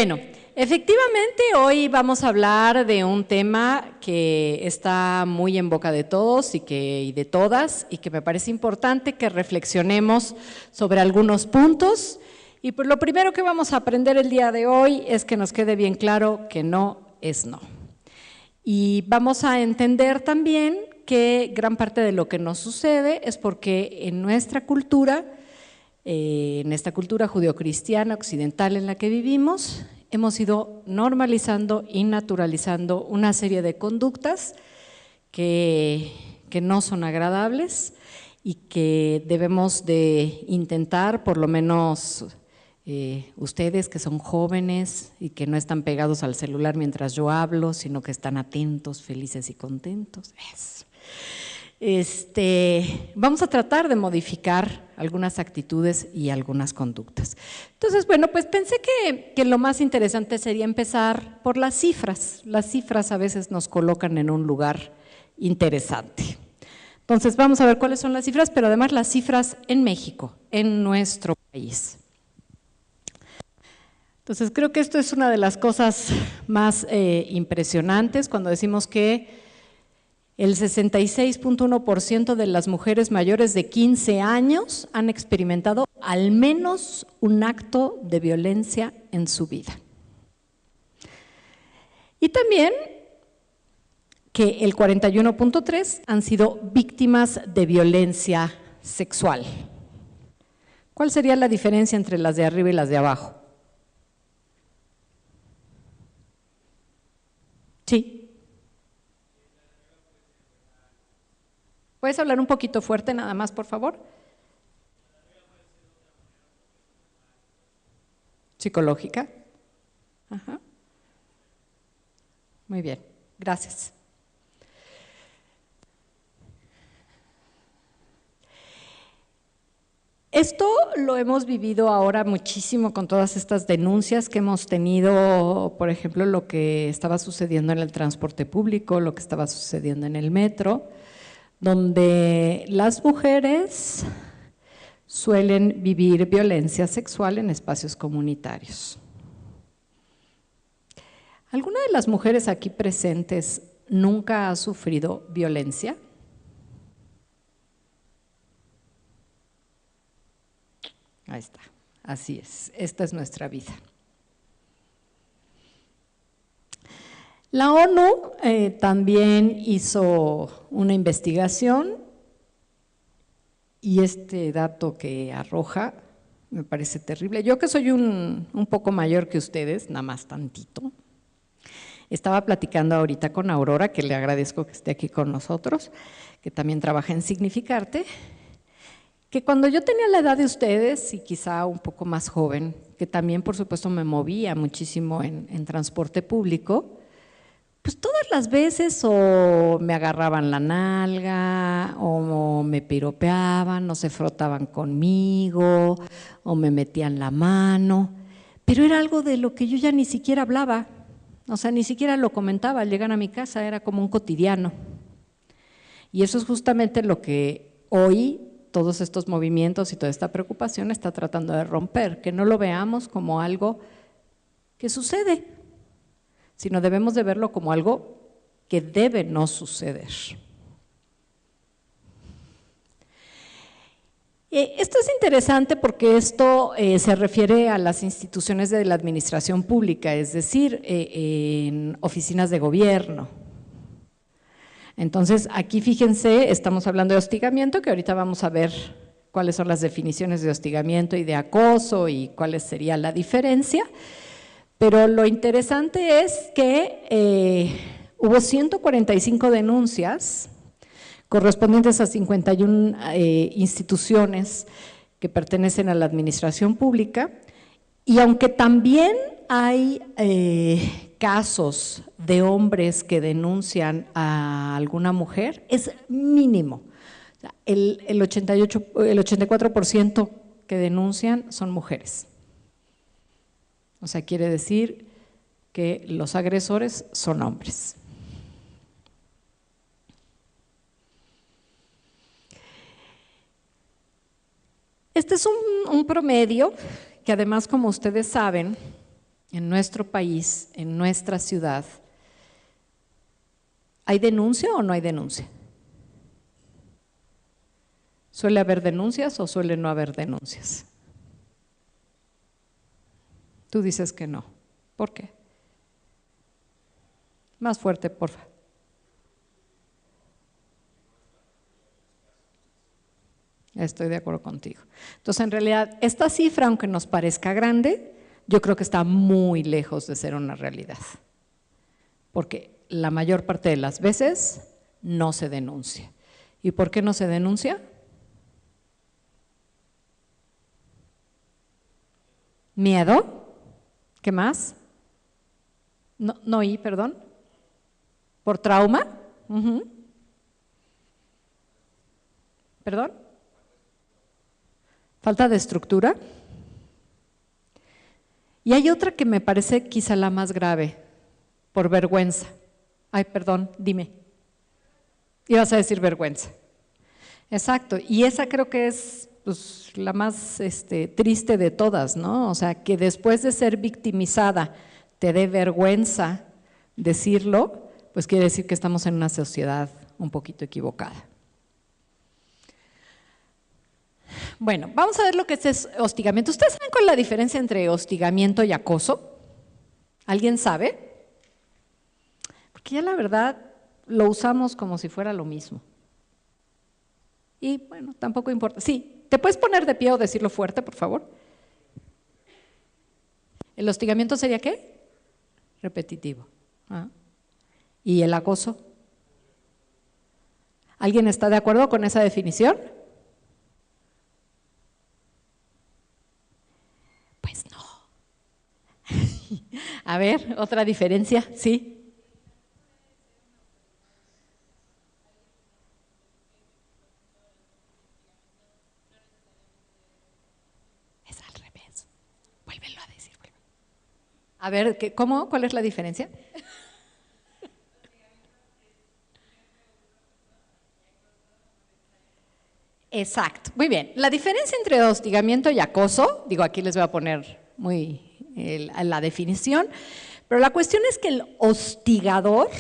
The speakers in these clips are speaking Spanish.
Bueno, efectivamente hoy vamos a hablar de un tema que está muy en boca de todos y de todas, y que me parece importante que reflexionemos sobre algunos puntos. Y pues lo primero que vamos a aprender el día de hoy es que nos quede bien claro que no es no. Y vamos a entender también que gran parte de lo que nos sucede es porque en nuestra cultura, en esta cultura judeocristiana occidental en la que vivimos, hemos ido normalizando y naturalizando una serie de conductas que no son agradables y que debemos de intentar, por lo menos ustedes que son jóvenes y que no están pegados al celular mientras yo hablo, sino que están atentos, felices y contentos. Vamos a tratar de modificar algunas actitudes y algunas conductas. Entonces, bueno, pues pensé que lo más interesante sería empezar por las cifras. Las cifras a veces nos colocan en un lugar interesante. Entonces, vamos a ver cuáles son las cifras, pero además las cifras en México, en nuestro país. Entonces, creo que esto es una de las cosas más impresionantes cuando decimos que el 66.1% de las mujeres mayores de 15 años han experimentado al menos un acto de violencia en su vida. Y también que el 41.3% han sido víctimas de violencia sexual. ¿Cuál sería la diferencia entre las de arriba y las de abajo? Sí. ¿Puedes hablar un poquito fuerte nada más, por favor? Psicológica. Ajá. Muy bien, gracias. Esto lo hemos vivido ahora muchísimo con todas estas denuncias que hemos tenido, por ejemplo, lo que estaba sucediendo en el transporte público, lo que estaba sucediendo en el metro, donde las mujeres suelen vivir violencia sexual en espacios comunitarios. ¿Alguna de las mujeres aquí presentes nunca ha sufrido violencia? Ahí está, así es, esta es nuestra vida. La ONU también hizo una investigación y este dato que arroja me parece terrible. Yo que soy un poco mayor que ustedes, nada más tantito, estaba platicando ahorita con Aurora, que le agradezco que esté aquí con nosotros, que también trabaja en Significarte, que cuando yo tenía la edad de ustedes y quizá un poco más joven, que también por supuesto me movía muchísimo en transporte público, pues todas las veces o me agarraban la nalga, o me piropeaban, o se frotaban conmigo, o me metían la mano, pero era algo de lo que yo ya ni siquiera hablaba, o sea, ni siquiera lo comentaba al llegar a mi casa, era como un cotidiano. Y eso es justamente lo que hoy todos estos movimientos y toda esta preocupación está tratando de romper, que no lo veamos como algo que sucede, sino debemos de verlo como algo que debe no suceder. Esto es interesante porque esto se refiere a las instituciones de la administración pública, es decir, en oficinas de gobierno. Entonces, aquí fíjense, estamos hablando de hostigamiento, que ahorita vamos a ver cuáles son las definiciones de hostigamiento y de acoso y cuál sería la diferencia. Pero lo interesante es que hubo 145 denuncias correspondientes a 51 instituciones que pertenecen a la administración pública, y aunque también hay casos de hombres que denuncian a alguna mujer, es mínimo. El 84% que denuncian son mujeres. O sea, quiere decir que los agresores son hombres. Este es un promedio que además, como ustedes saben, en nuestro país, en nuestra ciudad, ¿hay denuncia o no hay denuncia? ¿Suele haber denuncias o suele no haber denuncias? Tú dices que no. ¿Por qué? Más fuerte, porfa. Estoy de acuerdo contigo. Entonces, en realidad, esta cifra, aunque nos parezca grande, yo creo que está muy lejos de ser una realidad. Porque la mayor parte de las veces no se denuncia. ¿Y por qué no se denuncia? ¿Miedo? ¿Qué más? No oí, perdón. ¿Por trauma? ¿Perdón? ¿Falta de estructura? Y hay otra que me parece quizá la más grave, por vergüenza. Ay, perdón, dime. Ibas a decir vergüenza. Exacto, y esa creo que es pues, la más triste de todas, ¿no? O sea, que después de ser victimizada te dé vergüenza decirlo, pues quiere decir que estamos en una sociedad un poquito equivocada. Bueno, vamos a ver lo que es hostigamiento. ¿Ustedes saben cuál es la diferencia entre hostigamiento y acoso? ¿Alguien sabe? Porque ya la verdad lo usamos como si fuera lo mismo. Y bueno, tampoco importa. Sí, ¿te puedes poner de pie o decirlo fuerte, por favor? ¿El hostigamiento sería qué? Repetitivo. ¿Y el acoso? ¿Alguien está de acuerdo con esa definición? Pues no. A ver, otra diferencia, ¿sí? Es al revés. Vuélvelo a decir. A ver, ¿cómo? ¿Cuál es la diferencia? Exacto, muy bien. La diferencia entre hostigamiento y acoso, digo, aquí les voy a poner la definición, pero la cuestión es que el hostigador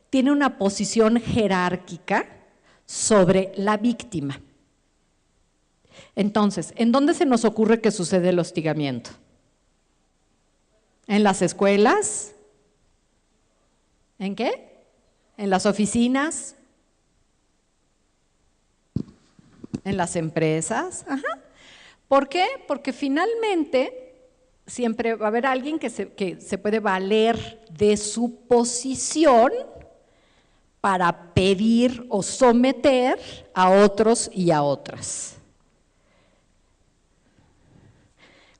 tiene una posición jerárquica sobre la víctima. Entonces, ¿en dónde se nos ocurre que sucede el hostigamiento? ¿En las escuelas? ¿En qué? ¿En las oficinas? ¿En las empresas? Ajá. ¿Por qué? Porque finalmente siempre va a haber alguien que se puede valer de su posición para pedir o someter a otros y a otras.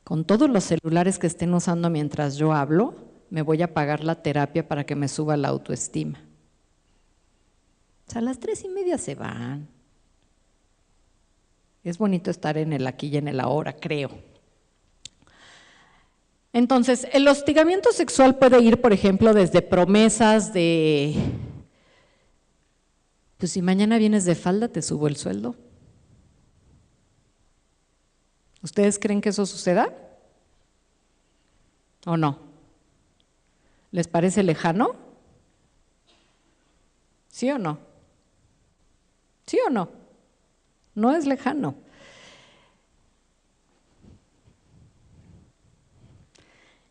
Con todos los celulares que estén usando mientras yo hablo, me voy a pagar la terapia para que me suba la autoestima. O sea, a las 3:30 se van. Es bonito estar en el aquí y en el ahora, creo. Entonces, el hostigamiento sexual puede ir, por ejemplo, desde promesas de, pues si mañana vienes de falda, te subo el sueldo. ¿Ustedes creen que eso suceda? ¿O no? ¿Les parece lejano? ¿Sí o no? ¿Sí o no? No es lejano.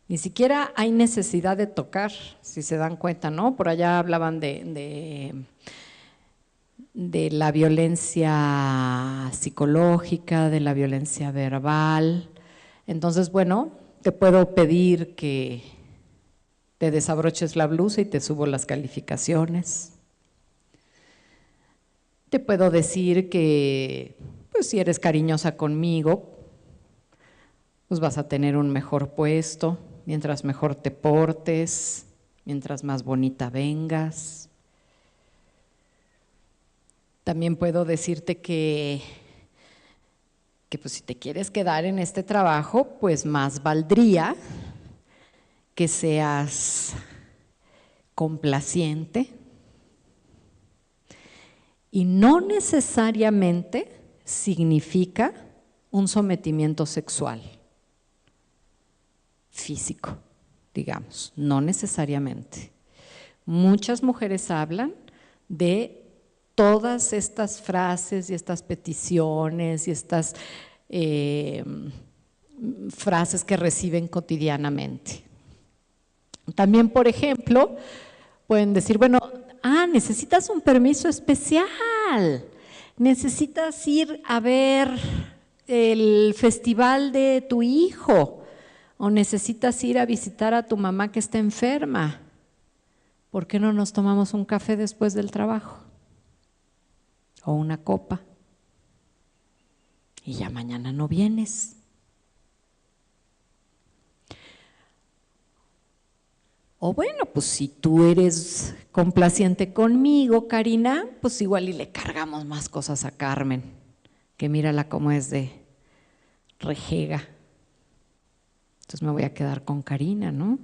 Ni siquiera hay necesidad de tocar, si se dan cuenta, ¿no? Por allá hablaban de la violencia psicológica, de la violencia verbal. Entonces, bueno, te puedo pedir que te desabroches la blusa y te subo las calificaciones. Te puedo decir que, pues si eres cariñosa conmigo, pues vas a tener un mejor puesto, mientras mejor te portes, mientras más bonita vengas. También puedo decirte que pues si te quieres quedar en este trabajo, pues más valdría que seas complaciente y no necesariamente significa un sometimiento sexual, físico. digamos, no necesariamente. Muchas mujeres hablan de todas estas frases y estas peticiones y estas frases que reciben cotidianamente. También, por ejemplo, pueden decir, bueno, necesitas un permiso especial, necesitas ir a ver el festival de tu hijo o necesitas ir a visitar a tu mamá que está enferma. ¿Por qué no nos tomamos un café después del trabajo? O una copa. Y ya mañana no vienes. O bueno, pues si tú eres complaciente conmigo, Karina, pues igual y le cargamos más cosas a Carmen, que mírala cómo es de rejega. Entonces me voy a quedar con Karina, ¿no?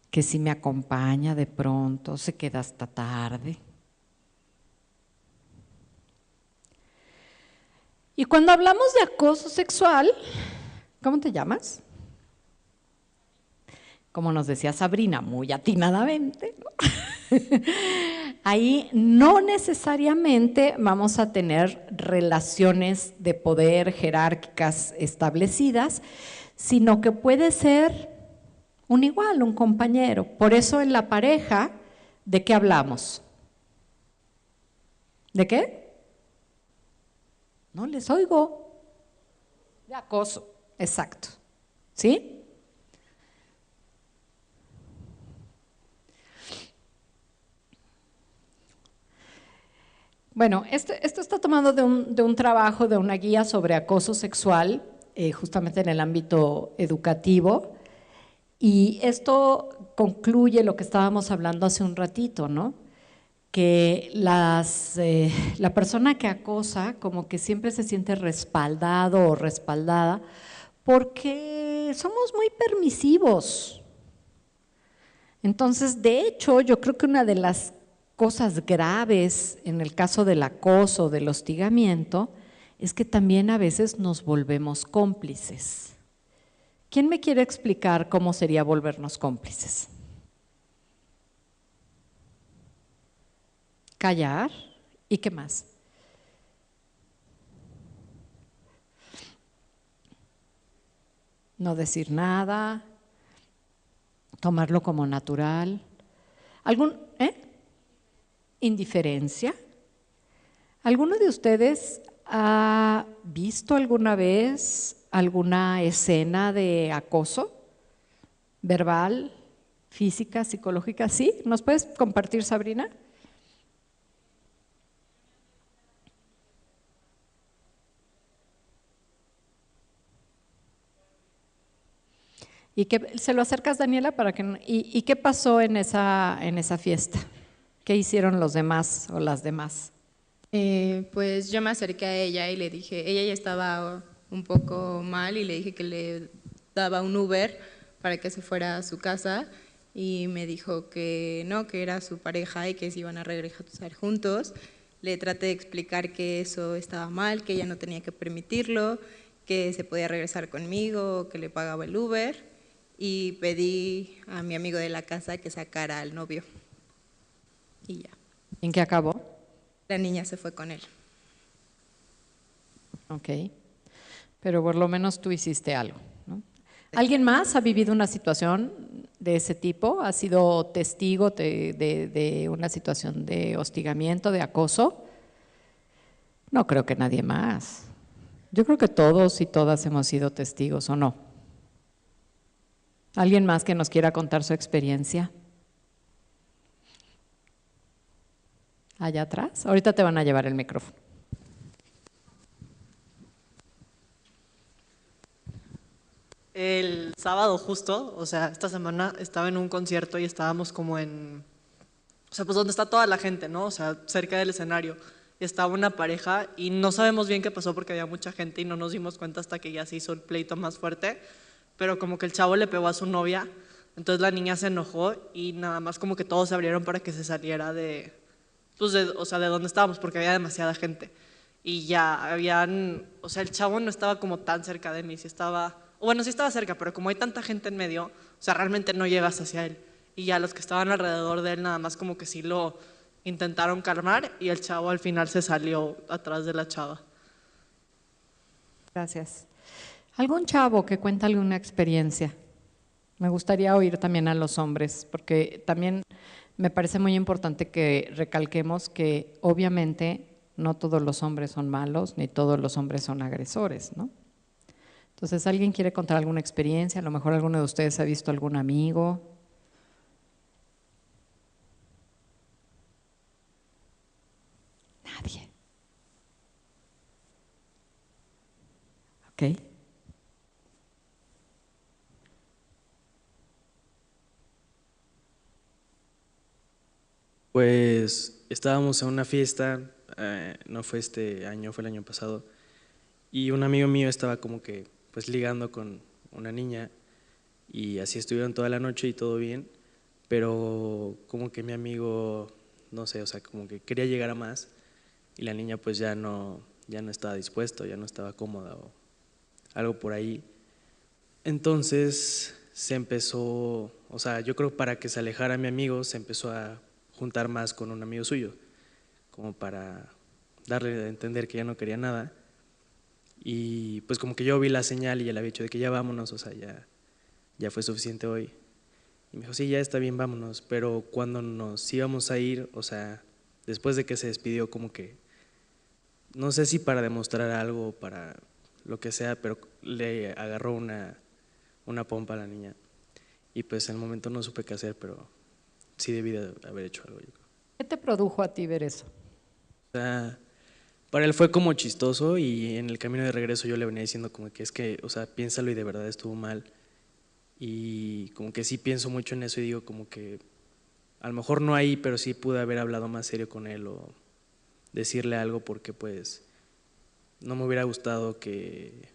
Que si me acompaña de pronto, se queda hasta tarde. Y cuando hablamos de acoso sexual, ¿cómo te llamas? Como nos decía Sabrina, muy atinadamente, ¿no? Ahí no necesariamente vamos a tener relaciones de poder jerárquicas establecidas, sino que puede ser un igual, un compañero. Por eso en la pareja, ¿de qué hablamos? ¿De qué? No les oigo. De acoso, exacto. ¿Sí? Bueno, esto está tomado de un trabajo, de una guía sobre acoso sexual, justamente en el ámbito educativo, y esto concluye lo que estábamos hablando hace un ratito, ¿no? Que la persona que acosa como que siempre se siente respaldado o respaldada porque somos muy permisivos. Entonces, de hecho, yo creo que una de las cosas graves en el caso del acoso, del hostigamiento, es que también a veces nos volvemos cómplices. ¿Quién me quiere explicar cómo sería volvernos cómplices? Callar. ¿Y qué más? No decir nada, tomarlo como natural. Indiferencia. ¿Alguno de ustedes ha visto alguna vez alguna escena de acoso verbal, física, psicológica? ¿Sí? ¿Nos puedes compartir, Sabrina? ¿Y qué, se lo acercas, Daniela, para que y qué pasó en esa fiesta? ¿Qué hicieron los demás o las demás? Pues yo me acerqué a ella y le dije, ella ya estaba un poco mal y le dije que le daba un Uber para que se fuera a su casa y me dijo que no, que era su pareja y que se iban a regresar juntos. Le traté de explicar que eso estaba mal, que ella no tenía que permitirlo, que se podía regresar conmigo, que le pagaba el Uber y pedí a mi amigo de la casa que sacara al novio y ya. ¿En qué acabó? La niña se fue con él. Ok, pero por lo menos tú hiciste algo, ¿no? ¿Alguien más ha vivido una situación de ese tipo? ¿Ha sido testigo de una situación de hostigamiento, de acoso? No creo que nadie más. Yo creo que todos y todas hemos sido testigos, ¿o no? ¿Alguien más que nos quiera contar su experiencia? Allá atrás. Ahorita te van a llevar el micrófono. El sábado justo, o sea, esta semana estaba en un concierto y estábamos como en, o sea, pues donde está toda la gente, ¿no? O sea, cerca del escenario. Y estaba una pareja y no sabemos bien qué pasó porque había mucha gente y no nos dimos cuenta hasta que ya se hizo el pleito más fuerte, pero como que el chavo le pegó a su novia, entonces la niña se enojó y nada más como que todos se abrieron para que se saliera de, pues o sea, de donde estábamos porque había demasiada gente. Y ya habían, o sea, el chavo no estaba como tan cerca de mí, sí estaba, bueno, sí estaba cerca, pero como hay tanta gente en medio, O sea, realmente no llegas hacia él. Y ya los que estaban alrededor de él nada más como que sí lo intentaron calmar y el chavo al final se salió atrás de la chava. Gracias. ¿Algún chavo que cuente alguna experiencia? Me gustaría oír también a los hombres, porque también me parece muy importante que recalquemos que obviamente no todos los hombres son malos, ni todos los hombres son agresores, ¿no? Entonces, ¿alguien quiere contar alguna experiencia? A lo mejor alguno de ustedes ha visto algún amigo. Nadie. Ok. Pues estábamos en una fiesta, no fue este año, fue el año pasado, y un amigo mío estaba como que pues ligando con una niña y así estuvieron toda la noche y todo bien, pero como que mi amigo, no sé, o sea, como que quería llegar a más y la niña pues ya no estaba dispuesto, ya no estaba cómoda o algo por ahí. Entonces se empezó, o sea, yo creo para que se alejara mi amigo, se empezó a juntar más con un amigo suyo, como para darle a entender que ya no quería nada. Y pues como que yo vi la señal y ya le había dicho de que ya vámonos, o sea, ya fue suficiente hoy. Y me dijo, sí, ya está bien, vámonos. Pero cuando nos íbamos a ir, o sea, después de que se despidió, como que, no sé si para demostrar algo o para lo que sea, pero le agarró una pompa a la niña. Y pues en el momento no supe qué hacer, pero sí debí de haber hecho algo, yo creo. ¿Qué te produjo a ti ver eso? O sea, para él fue como chistoso y en el camino de regreso yo le venía diciendo como que es que, o sea, piénsalo y de verdad estuvo mal. Y como que sí pienso mucho en eso y digo como que a lo mejor no ahí, pero sí pude haber hablado más serio con él o decirle algo porque pues no me hubiera gustado que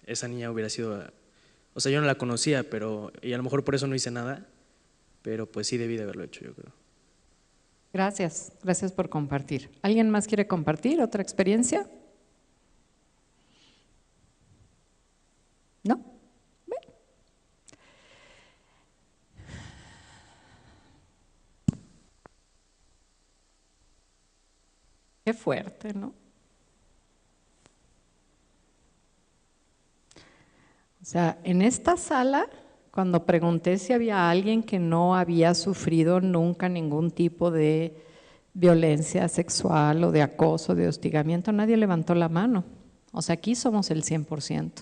esa niña hubiera sido, o sea, yo no la conocía, pero, y a lo mejor por eso no hice nada, pero pues sí debí de haberlo hecho, yo creo. Gracias, gracias por compartir. ¿Alguien más quiere compartir otra experiencia? ¿No? Bueno. Qué fuerte, ¿no? O sea, en esta sala, cuando pregunté si había alguien que no había sufrido nunca ningún tipo de violencia sexual o de acoso, de hostigamiento, nadie levantó la mano. O sea, aquí somos el 100%.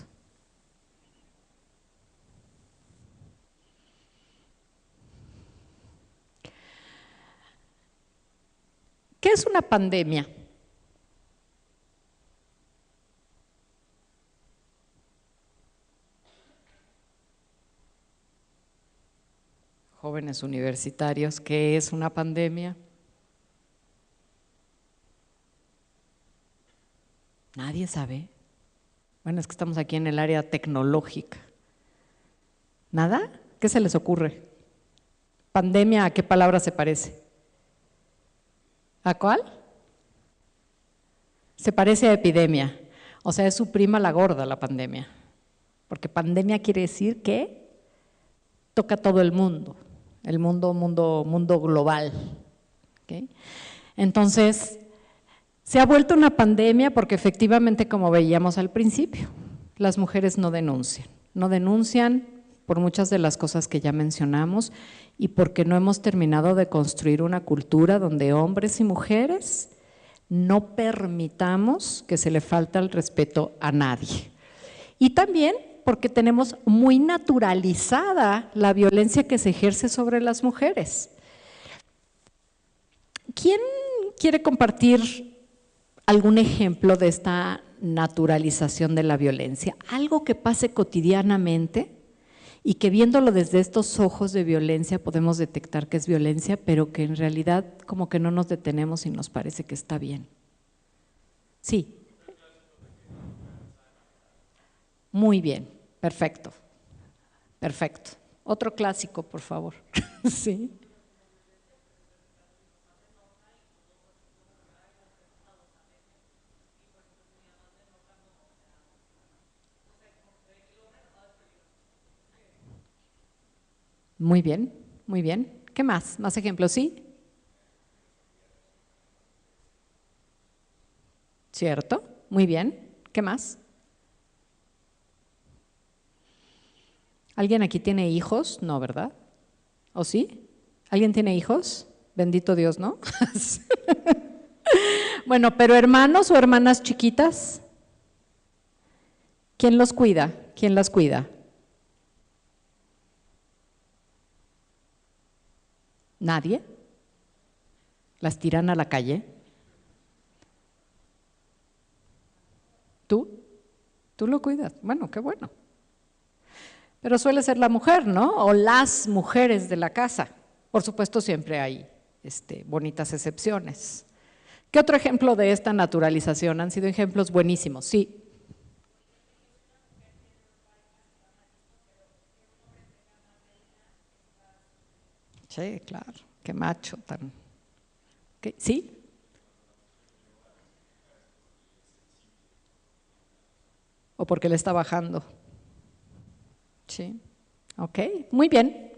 ¿Qué es una pandemia? Jóvenes universitarios, ¿qué es una pandemia? Nadie sabe. Bueno, es que estamos aquí en el área tecnológica. ¿Nada? ¿Qué se les ocurre? ¿Pandemia a qué palabra se parece? ¿A cuál? Se parece a epidemia. O sea, es su prima la gorda la pandemia. Porque pandemia quiere decir que toca todo el mundo global. ¿Okay? Entonces, se ha vuelto una pandemia porque efectivamente, como veíamos al principio, las mujeres no denuncian por muchas de las cosas que ya mencionamos y porque no hemos terminado de construir una cultura donde hombres y mujeres no permitamos que se le falte el respeto a nadie. Y también porque tenemos muy naturalizada la violencia que se ejerce sobre las mujeres. ¿Quién quiere compartir algún ejemplo de esta naturalización de la violencia? Algo que pase cotidianamente y que viéndolo desde estos ojos de violencia podemos detectar que es violencia, pero que en realidad como que no nos detenemos y nos parece que está bien. Sí. Muy bien, perfecto, perfecto. Otro clásico, por favor. Sí. Muy bien, muy bien. ¿Qué más? ¿Más ejemplos? ¿Sí? ¿Cierto? Muy bien. ¿Qué más? ¿Alguien aquí tiene hijos? No, ¿verdad? ¿O sí? ¿Alguien tiene hijos? Bendito Dios, ¿no? Bueno, pero hermanos o hermanas chiquitas, ¿quién los cuida? ¿Quién las cuida? ¿Nadie? ¿Las tiran a la calle? ¿Tú? ¿Tú lo cuidas? Bueno, qué bueno. Pero suele ser la mujer, ¿no? O las mujeres de la casa. Por supuesto, siempre hay bonitas excepciones. ¿Qué otro ejemplo de esta naturalización? Han sido ejemplos buenísimos, sí. Sí, claro, qué macho tan… ¿Sí? ¿O porque le está bajando? Sí, ok, muy bien.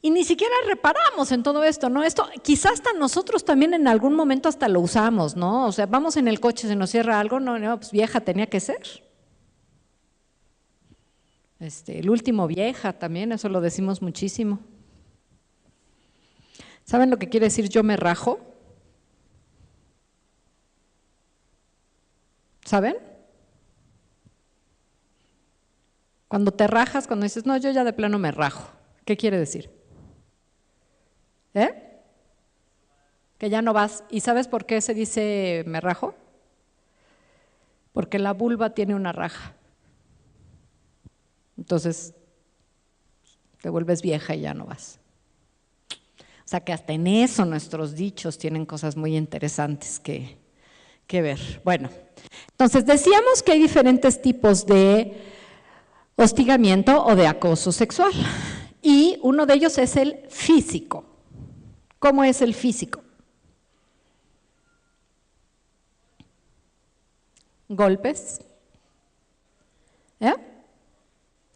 Y ni siquiera reparamos en todo esto, ¿no? Esto quizás hasta nosotros también en algún momento hasta lo usamos, ¿no? O sea, vamos en el coche, se nos cierra algo, no, no, pues vieja tenía que ser. El último vieja también, eso lo decimos muchísimo. ¿Saben lo que quiere decir yo me rajo? ¿Saben? Cuando te rajas, cuando dices, no, yo ya de plano me rajo, ¿qué quiere decir? Que ya no vas. ¿Y sabes por qué se dice me rajo? Porque la vulva tiene una raja. Entonces, te vuelves vieja y ya no vas. O sea que hasta en eso nuestros dichos tienen cosas muy interesantes que ver. Bueno, entonces decíamos que hay diferentes tipos de hostigamiento o de acoso sexual. Y uno de ellos es el físico. ¿Cómo es el físico? Golpes,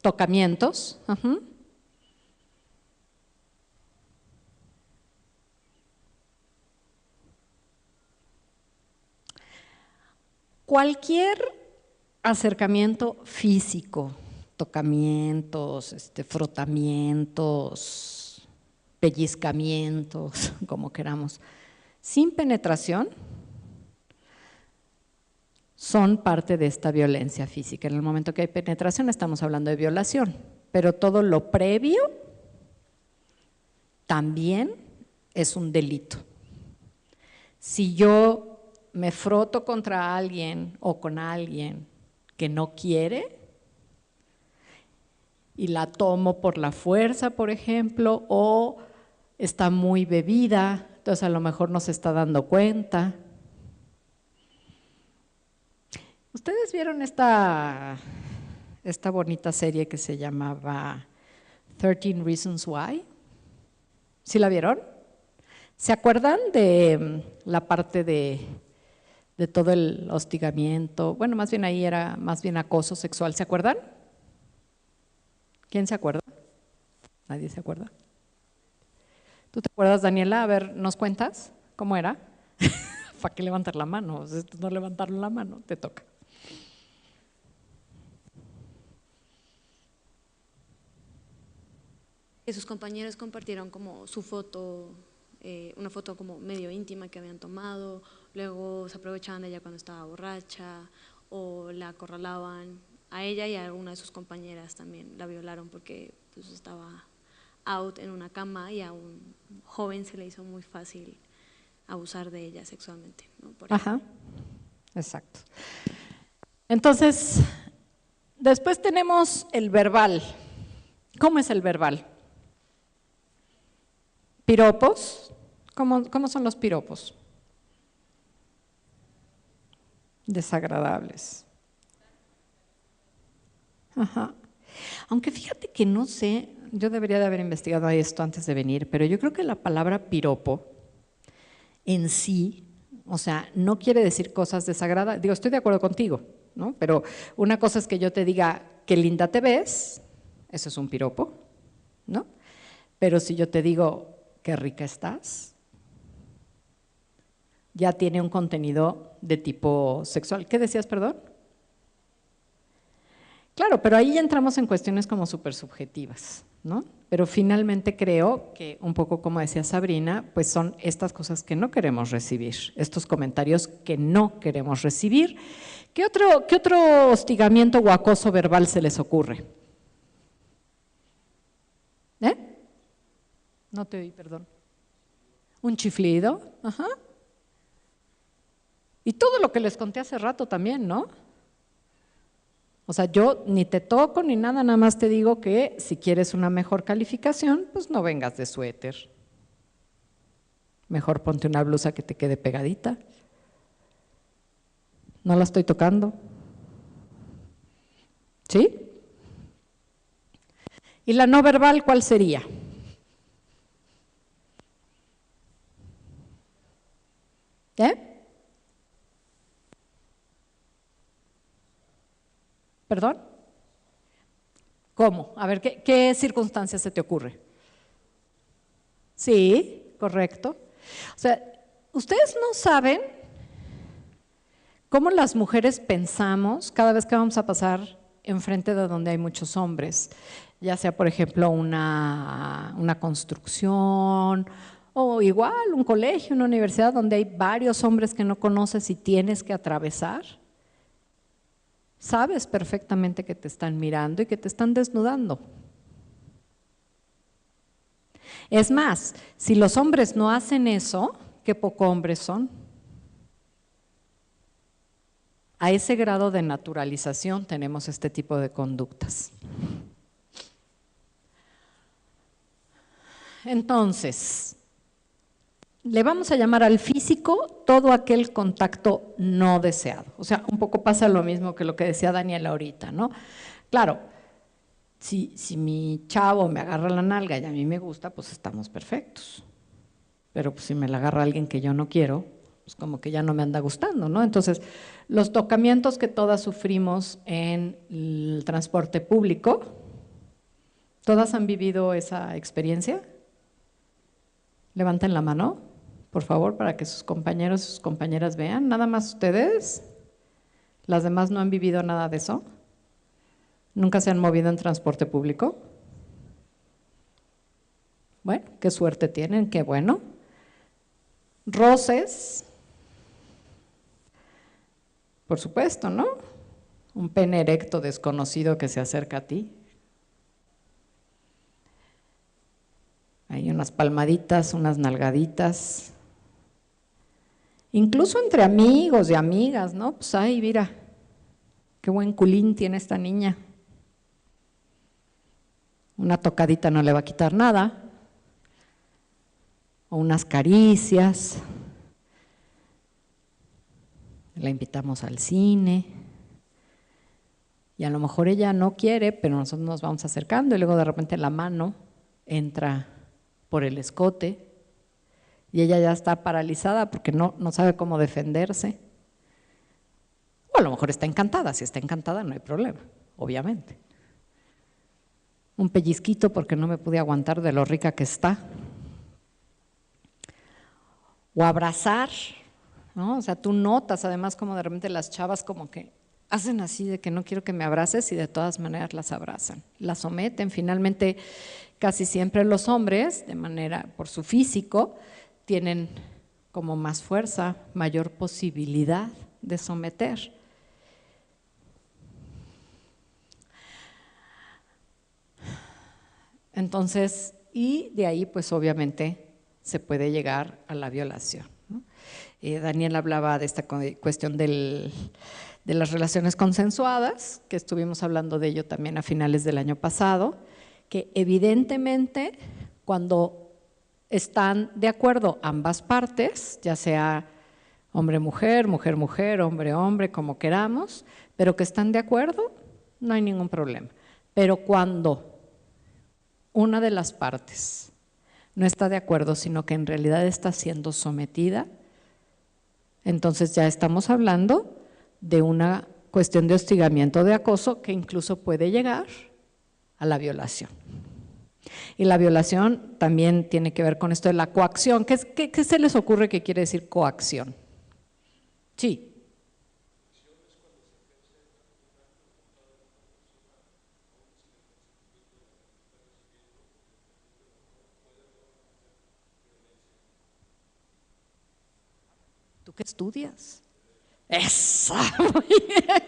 tocamientos, cualquier acercamiento físico, tocamientos, frotamientos, pellizcamientos, como queramos, sin penetración, son parte de esta violencia física. En el momento que hay penetración estamos hablando de violación, pero todo lo previo también es un delito. Si yo me froto contra alguien o con alguien que no quiere y la tomo por la fuerza, por ejemplo, o está muy bebida, entonces a lo mejor no se está dando cuenta. ¿Ustedes vieron esta bonita serie que se llamaba 13 Reasons Why? ¿Sí la vieron? ¿Se acuerdan de la parte de todo el hostigamiento? Bueno, más bien ahí era más bien acoso sexual, ¿se acuerdan? ¿Quién se acuerda? ¿Nadie se acuerda? ¿Tú te acuerdas, Daniela? A ver, ¿nos cuentas cómo era? ¿Para qué levantar la mano? No levantaron la mano, te toca. Que sus compañeros compartieron como su foto, una foto como medio íntima que habían tomado, luego se aprovechaban de ella cuando estaba borracha o la acorralaban a ella y a alguna de sus compañeras también la violaron porque pues, estaba out en una cama y a un joven se le hizo muy fácil abusar de ella sexualmente, ¿no? Ajá, exacto. Entonces, después tenemos el verbal. ¿Cómo es el verbal? ¿Piropos? ¿Cómo son los piropos? Desagradables. Ajá. Aunque fíjate que no sé, yo debería de haber investigado esto antes de venir, pero yo creo que la palabra piropo en sí, o sea, no quiere decir cosas desagradables. Digo, estoy de acuerdo contigo, ¿no? Pero una cosa es que yo te diga, qué linda te ves, eso es un piropo, ¿no? Pero si yo te digo, qué rica estás, ya tiene un contenido de tipo sexual. ¿Qué decías, perdón? Claro, pero ahí ya entramos en cuestiones como súper subjetivas, ¿no? Pero finalmente creo que, un poco como decía Sabrina, pues son estas cosas que no queremos recibir, estos comentarios que no queremos recibir. ¿Qué otro hostigamiento o acoso verbal se les ocurre? No te oí, perdón. ¿Un chiflido? Ajá. Y todo lo que les conté hace rato también, ¿no? O sea, yo ni te toco ni nada, nada más te digo que si quieres una mejor calificación, pues no vengas de suéter. Mejor ponte una blusa que te quede pegadita. No la estoy tocando. ¿Sí? ¿Y la no verbal cuál sería? ¿Perdón? ¿Cómo? A ver, ¿qué circunstancias se te ocurre? Sí, correcto. O sea, ustedes no saben cómo las mujeres pensamos cada vez que vamos a pasar enfrente de donde hay muchos hombres, ya sea, por ejemplo, una construcción o igual un colegio, una universidad donde hay varios hombres que no conoces y tienes que atravesar. Sabes perfectamente que te están mirando y que te están desnudando. Es más, si los hombres no hacen eso, qué poco hombres son. A ese grado de naturalización tenemos este tipo de conductas. Entonces, le vamos a llamar al físico todo aquel contacto no deseado. O sea, un poco pasa lo mismo que lo que decía Daniela ahorita, ¿no? Claro, si mi chavo me agarra la nalga y a mí me gusta, pues estamos perfectos. Pero pues, si me la agarra alguien que yo no quiero, pues como que ya no me anda gustando, ¿no? Entonces, los tocamientos que todas sufrimos en el transporte público, ¿todas han vivido esa experiencia? Levanten la mano, por favor, para que sus compañeros y sus compañeras vean. ¿Nada más ustedes? ¿Las demás no han vivido nada de eso? ¿Nunca se han movido en transporte público? Bueno, qué suerte tienen, qué bueno. Roces, por supuesto, ¿no? Un pene erecto desconocido que se acerca a ti. Hay unas palmaditas, unas nalgaditas. Incluso entre amigos y amigas, ¿no? Pues ay, mira, qué buen culín tiene esta niña. Una tocadita no le va a quitar nada. O unas caricias. La invitamos al cine. Y a lo mejor ella no quiere, pero nosotros nos vamos acercando y luego de repente la mano entra por el escote y ella ya está paralizada porque no sabe cómo defenderse. O a lo mejor está encantada, si está encantada no hay problema, obviamente. Un pellizquito porque no me pude aguantar de lo rica que está. O abrazar, ¿no? O sea, tú notas además como de repente las chavas como que hacen así de que no quiero que me abraces y de todas maneras las abrazan, las someten. Finalmente, casi siempre los hombres, de manera por su físico, tienen como más fuerza, mayor posibilidad de someter. Entonces, y de ahí pues obviamente se puede llegar a la violación, ¿no? Daniel hablaba de esta cuestión de las relaciones consensuadas, que estuvimos hablando de ello también a finales del año pasado, que evidentemente cuando están de acuerdo ambas partes, ya sea hombre-mujer, mujer-mujer, hombre-hombre, como queramos, pero que están de acuerdo, no hay ningún problema. Pero cuando una de las partes no está de acuerdo, sino que en realidad está siendo sometida, entonces ya estamos hablando de una cuestión de hostigamiento, de acoso, que incluso puede llegar a la violación. Y la violación también tiene que ver con esto de la coacción. ¿Qué se les ocurre que quiere decir coacción? Sí. ¿Tú qué estudias? ¡Eso! Muy bien.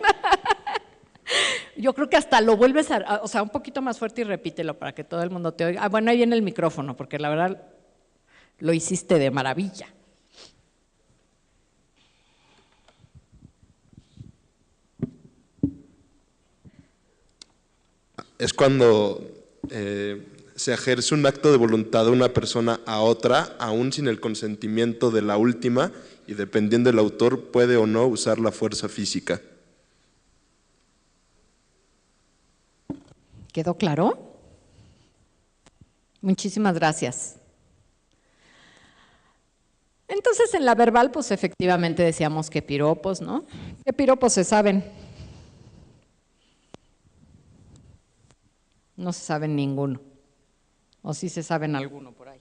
Yo creo que hasta lo vuelves o sea, un poquito más fuerte y repítelo para que todo el mundo te oiga. Ah, bueno, ahí viene el micrófono, porque la verdad lo hiciste de maravilla. Es cuando se ejerce un acto de voluntad de una persona a otra, aún sin el consentimiento de la última, y dependiendo del autor puede o no usar la fuerza física. ¿Quedó claro? Muchísimas gracias. Entonces, en la verbal, pues efectivamente decíamos que piropos, ¿no? ¿Qué piropos se saben? No se saben ninguno. ¿O sí se saben alguno por ahí?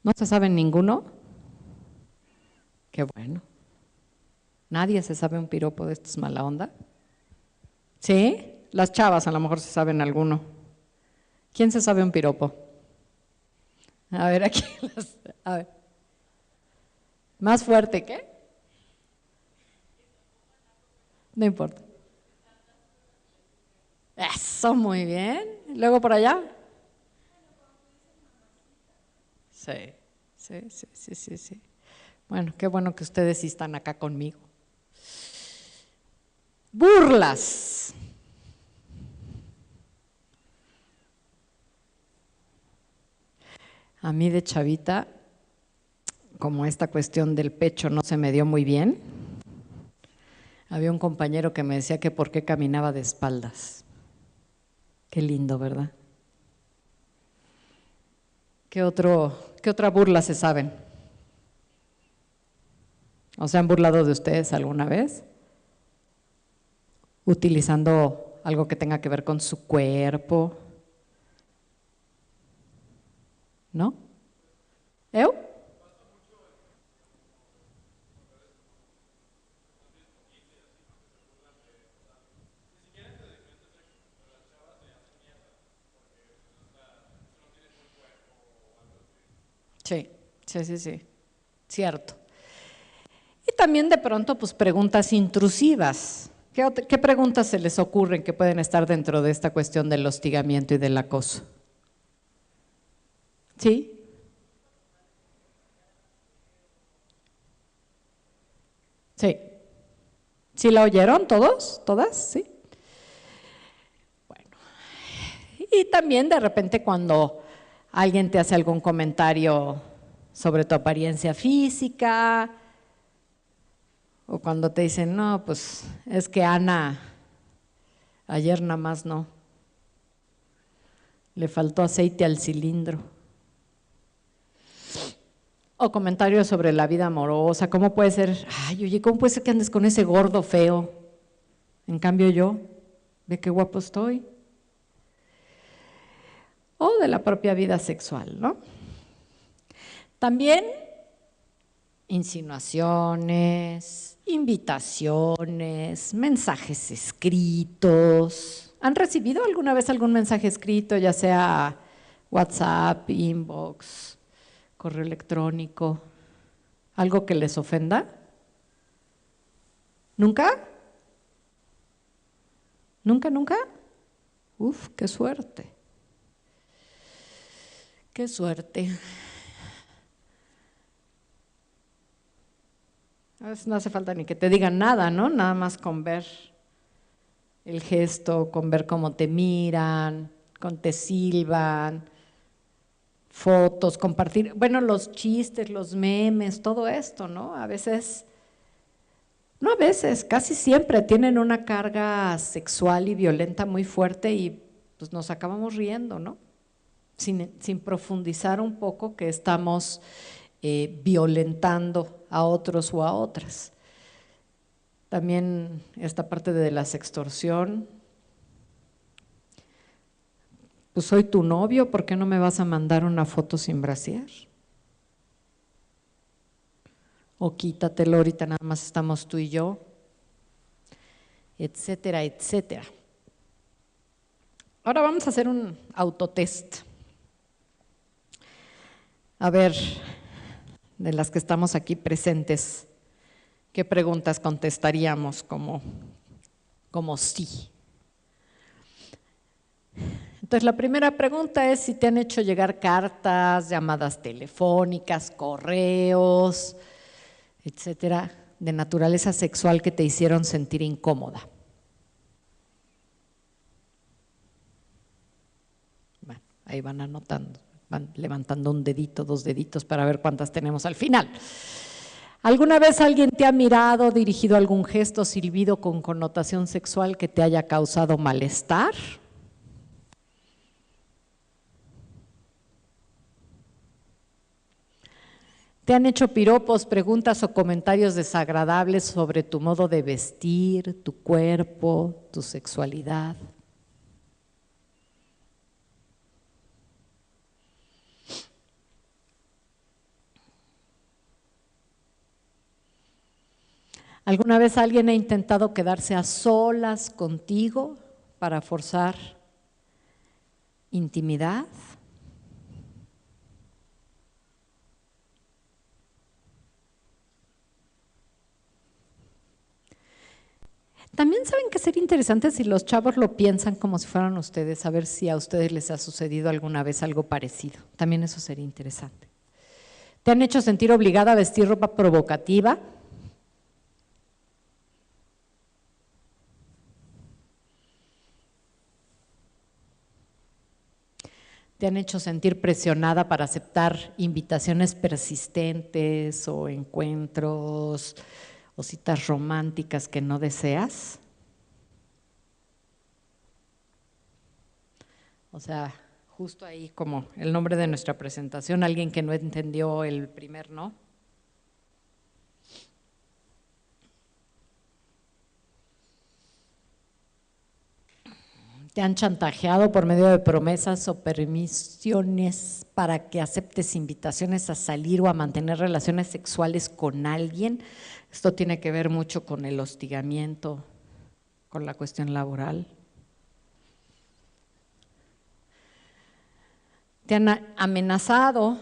¿No se saben ninguno? Qué bueno. ¿Nadie se sabe un piropo de estos mala onda? ¿Sí? Las chavas a lo mejor se saben alguno. ¿Quién se sabe un piropo? A ver, aquí. A ver. ¿Más fuerte qué? No importa. Eso, muy bien. ¿Luego por allá? Sí, sí. Bueno, qué bueno que ustedes sí están acá conmigo. Burlas. A mí de chavita, como esta cuestión del pecho no se me dio muy bien, había un compañero que me decía que por qué caminaba de espaldas. Qué lindo, ¿verdad? ¿Qué otra burla se saben? ¿O se han burlado de ustedes alguna vez? Utilizando algo que tenga que ver con su cuerpo. ¿No? ¿Eu? Sí, cierto. Y también de pronto, pues preguntas intrusivas. ¿Qué preguntas se les ocurren que pueden estar dentro de esta cuestión del hostigamiento y del acoso? ¿Sí? Sí. ¿Sí la oyeron todos? ¿Todas? Sí. Bueno. Y también de repente cuando alguien te hace algún comentario sobre tu apariencia física, o cuando te dicen, no, pues es que Ana ayer nada más no, le faltó aceite al cilindro. O comentarios sobre la vida amorosa, ¿cómo puede ser? Ay, oye, ¿cómo puede ser que andes con ese gordo feo? En cambio yo, ve qué guapo estoy. O de la propia vida sexual, ¿no? También insinuaciones, invitaciones, mensajes escritos. ¿Han recibido alguna vez algún mensaje escrito, ya sea WhatsApp, inbox, correo electrónico, algo que les ofenda? ¿Nunca? ¿Nunca? Uf, qué suerte. Qué suerte. A veces no hace falta ni que te digan nada, ¿no? Nada más con ver el gesto, con ver cómo te miran, con te silban, fotos, compartir, bueno, los chistes, los memes, todo esto, ¿no? A veces, no a veces, casi siempre tienen una carga sexual y violenta muy fuerte y pues nos acabamos riendo, ¿no? Sin profundizar un poco que estamos violentando a otros o a otras. También esta parte de la sextorsión. Pues soy tu novio, ¿por qué no me vas a mandar una foto sin brasier? O quítatelo, ahorita nada más estamos tú y yo, etcétera, etcétera. Ahora vamos a hacer un autotest. A ver, de las que estamos aquí presentes, ¿qué preguntas contestaríamos como sí? Entonces, la primera pregunta es si te han hecho llegar cartas, llamadas telefónicas, correos, etcétera, de naturaleza sexual que te hicieron sentir incómoda. Bueno, ahí van anotando, van levantando un dedito, 2 deditos para ver cuántas tenemos al final. ¿Alguna vez alguien te ha mirado, dirigido algún gesto, silbido con connotación sexual que te haya causado malestar? ¿Te han hecho piropos, preguntas o comentarios desagradables sobre tu modo de vestir, tu cuerpo, tu sexualidad? ¿Alguna vez alguien ha intentado quedarse a solas contigo para forzar intimidad? También saben que sería interesante si los chavos lo piensan como si fueran ustedes, a ver si a ustedes les ha sucedido alguna vez algo parecido. También eso sería interesante. ¿Te han hecho sentir obligada a vestir ropa provocativa? ¿Te han hecho sentir presionada para aceptar invitaciones persistentes o encuentros o citas románticas que no deseas? O sea, justo ahí como el nombre de nuestra presentación, alguien que no entendió el primer no. ¿Te han chantajeado por medio de promesas o permisiones para que aceptes invitaciones a salir o a mantener relaciones sexuales con alguien? Esto tiene que ver mucho con el hostigamiento, con la cuestión laboral. ¿Te han amenazado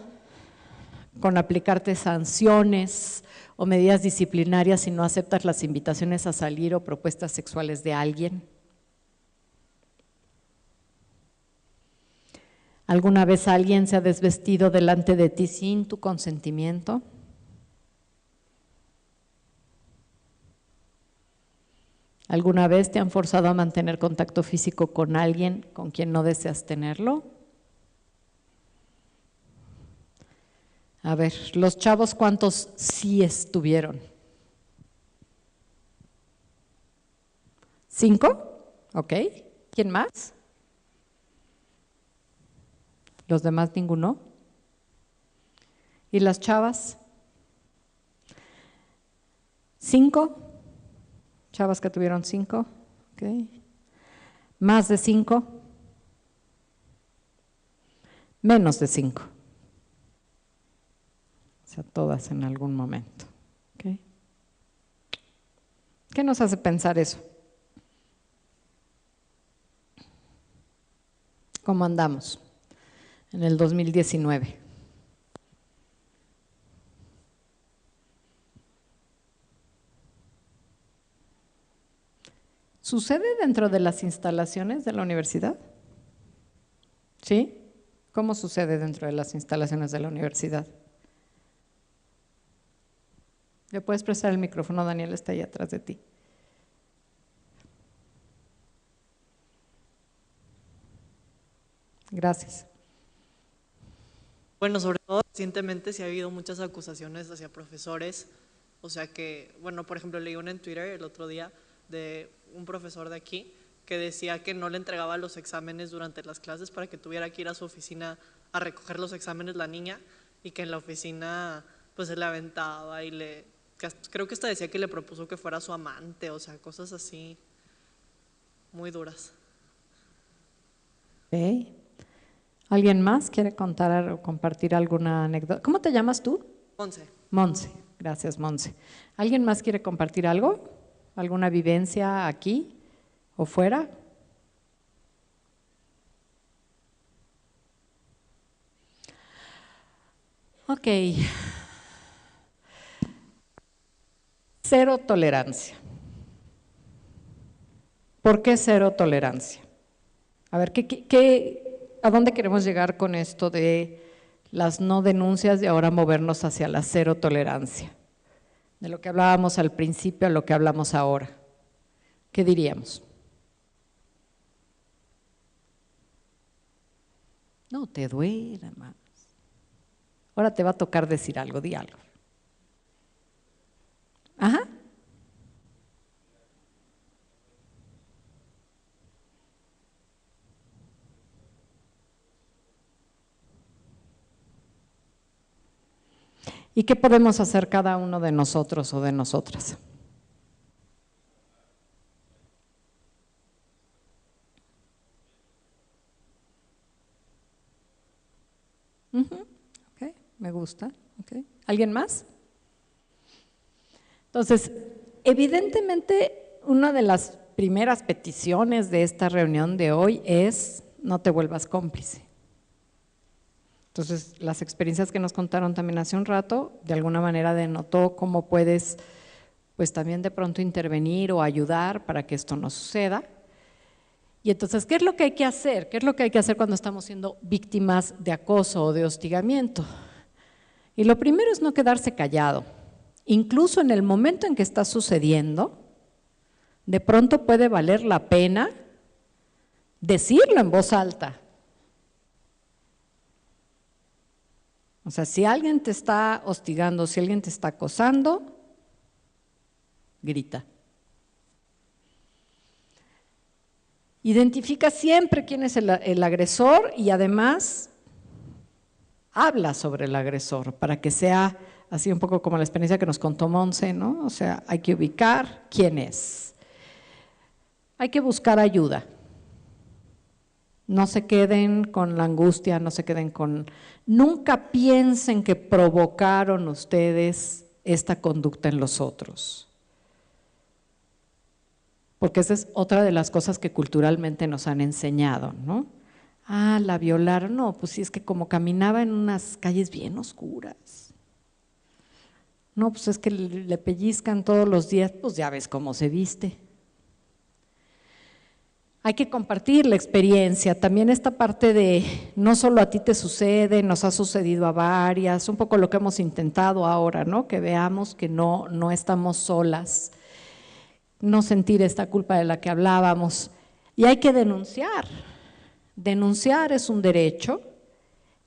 con aplicarte sanciones o medidas disciplinarias si no aceptas las invitaciones a salir o propuestas sexuales de alguien? ¿Alguna vez alguien se ha desvestido delante de ti sin tu consentimiento? ¿Alguna vez te han forzado a mantener contacto físico con alguien con quien no deseas tenerlo? A ver, los chavos, ¿cuántos sí estuvieron? ¿5? Ok. ¿Quién más? ¿Los demás ninguno? ¿Y las chavas? 5. Chavas que tuvieron 5. Okay. ¿Más de 5? Menos de 5. O sea, todas en algún momento. Okay. ¿Qué nos hace pensar eso? ¿Cómo andamos en el 2019? ¿Sucede dentro de las instalaciones de la universidad? ¿Sí? ¿Cómo sucede dentro de las instalaciones de la universidad? ¿Le puedes prestar el micrófono? Daniel está ahí atrás de ti. Gracias. Bueno, sobre todo recientemente sí ha habido muchas acusaciones hacia profesores, o sea que, bueno, por ejemplo, leí una en Twitter el otro día de un profesor de aquí que decía que no le entregaba los exámenes durante las clases para que tuviera que ir a su oficina a recoger los exámenes la niña y que en la oficina pues se le aventaba y le creo que hasta decía que le propuso que fuera su amante, o sea, cosas así muy duras. Ok. ¿Alguien más quiere contar o compartir alguna anécdota? ¿Cómo te llamas tú? Once. Monse, gracias Monse. ¿Alguien más quiere compartir algo? ¿Alguna vivencia aquí o fuera? Ok. Cero tolerancia. ¿Por qué cero tolerancia? A ver, ¿a dónde queremos llegar con esto de las no denuncias y ahora movernos hacia la cero tolerancia? De lo que hablábamos al principio a lo que hablamos ahora. ¿Qué diríamos? No te duela más. Ahora te va a tocar decir algo, di algo. Ajá. ¿Y qué podemos hacer cada uno de nosotros o de nosotras? Ok, me gusta. Okay. ¿Alguien más? Entonces, evidentemente, una de las primeras peticiones de esta reunión de hoy es no te vuelvas cómplice. Entonces, las experiencias que nos contaron también hace un rato, de alguna manera denotó cómo puedes, pues también de pronto intervenir o ayudar para que esto no suceda. Y entonces, ¿qué es lo que hay que hacer? ¿Qué es lo que hay que hacer cuando estamos siendo víctimas de acoso o de hostigamiento? Y lo primero es no quedarse callado. Incluso en el momento en que está sucediendo, de pronto puede valer la pena decirlo en voz alta. O sea, si alguien te está hostigando, si alguien te está acosando, grita. Identifica siempre quién es el agresor y además habla sobre el agresor para que sea así un poco como la experiencia que nos contó Monse, ¿no? O sea, hay que ubicar quién es. Hay que buscar ayuda. No se queden con la angustia, no se queden con… Nunca piensen que provocaron ustedes esta conducta en los otros. Porque esa es otra de las cosas que culturalmente nos han enseñado, ¿no? Ah, la violaron, no, pues sí, es que como caminaba en unas calles bien oscuras. No, pues es que le pellizcan todos los días, pues ya ves cómo se viste. Hay que compartir la experiencia, también esta parte de no solo a ti te sucede, nos ha sucedido a varias, un poco lo que hemos intentado ahora, ¿no? Que veamos que no estamos solas, no sentir esta culpa de la que hablábamos. Y hay que denunciar. Denunciar es un derecho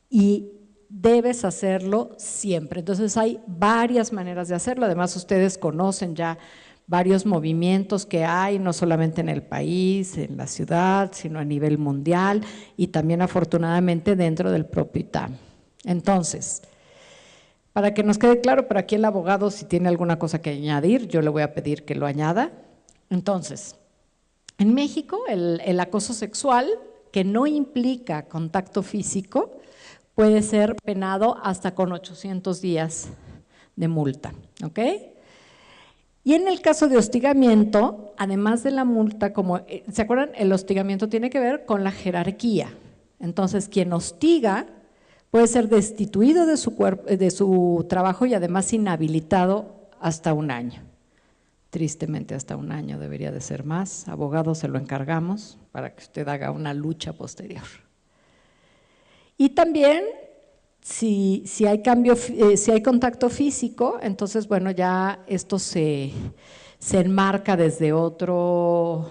y debes hacerlo siempre. Entonces hay varias maneras de hacerlo, además ustedes conocen ya varios movimientos que hay, no solamente en el país, en la ciudad, sino a nivel mundial y también afortunadamente dentro del propio ITAM. Entonces, para que nos quede claro, para aquí el abogado si tiene alguna cosa que añadir, yo le voy a pedir que lo añada. Entonces, en México el acoso sexual que no implica contacto físico puede ser penado hasta con 800 días de multa, ¿ok? Y en el caso de hostigamiento, además de la multa, como, ¿se acuerdan? El hostigamiento tiene que ver con la jerarquía. Entonces, quien hostiga puede ser destituido de su trabajo y además inhabilitado hasta 1 año. Tristemente hasta 1 año, debería de ser más. Abogado, se lo encargamos para que usted haga una lucha posterior. Y también… Si hay contacto físico, entonces bueno, ya esto se enmarca desde otro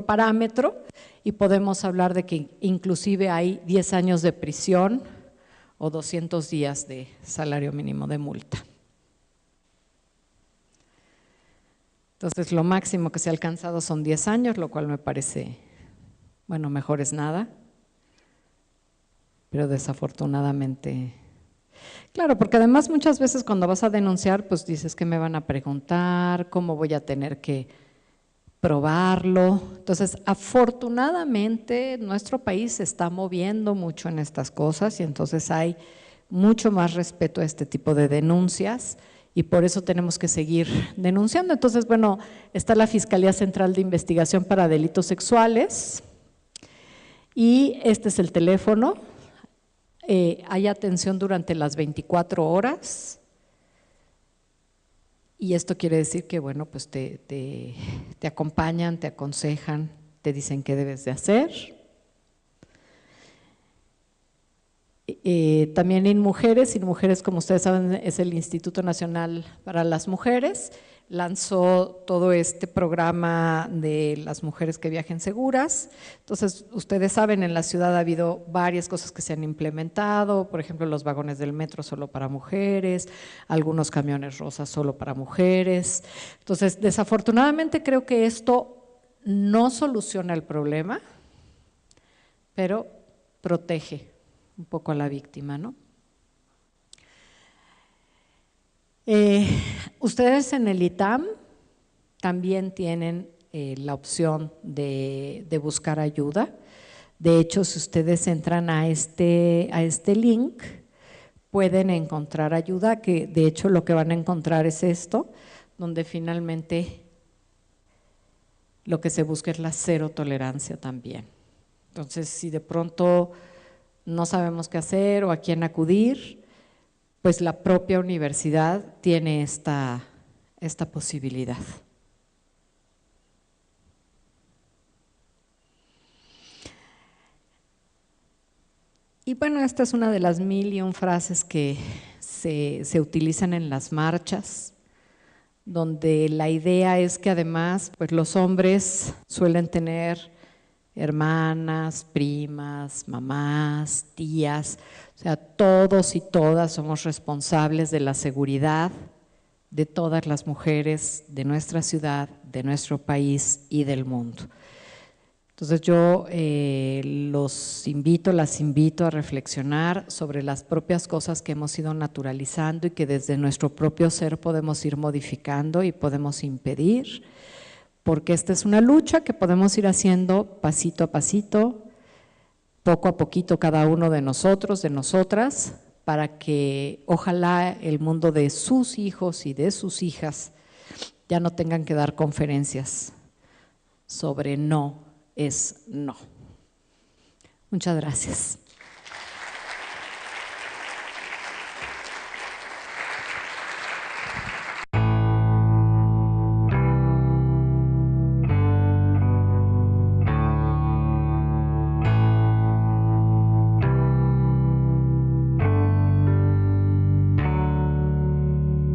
parámetro y podemos hablar de que inclusive hay 10 años de prisión o 200 días de salario mínimo de multa. Entonces lo máximo que se ha alcanzado son 10 años, lo cual me parece, bueno, mejor es nada. Pero desafortunadamente, Claro, porque además muchas veces cuando vas a denunciar, pues dices que me van a preguntar, cómo voy a tener que probarlo. Entonces, afortunadamente, nuestro país se está moviendo mucho en estas cosas y entonces hay mucho más respeto a este tipo de denuncias y por eso tenemos que seguir denunciando. Entonces, bueno, está la Fiscalía Central de Investigación para Delitos Sexuales y este es el teléfono. Hay atención durante las 24 horas y esto quiere decir que, bueno, pues te acompañan, te aconsejan, te dicen qué debes de hacer. También InMujeres, como ustedes saben, es el Instituto Nacional para las Mujeres, lanzó todo este programa de las mujeres que viajen seguras. Entonces, ustedes saben, en la ciudad ha habido varias cosas que se han implementado, por ejemplo, los vagones del metro solo para mujeres, algunos camiones rosas solo para mujeres. Entonces, desafortunadamente creo que esto no soluciona el problema, pero protege un poco a la víctima, ¿no? Ustedes en el ITAM también tienen la opción de buscar ayuda. De hecho, si ustedes entran a este link, pueden encontrar ayuda, que de hecho lo que van a encontrar es esto, donde finalmente lo que se busca es la cero tolerancia también. Entonces, si de pronto no sabemos qué hacer o a quién acudir, pues la propia universidad tiene esta posibilidad. Y bueno, esta es una de las 1001 frases que se utilizan en las marchas, donde la idea es que además pues los hombres suelen tener hermanas, primas, mamás, tías, o sea, todos y todas somos responsables de la seguridad de todas las mujeres de nuestra ciudad, de nuestro país y del mundo. Entonces yo las invito a reflexionar sobre las propias cosas que hemos ido naturalizando y que desde nuestro propio ser podemos ir modificando y podemos impedir, porque esta es una lucha que podemos ir haciendo pasito a pasito, poco a poquito cada uno de nosotros, de nosotras, para que ojalá el mundo de sus hijos y de sus hijas ya no tengan que dar conferencias sobre no es no. Muchas gracias.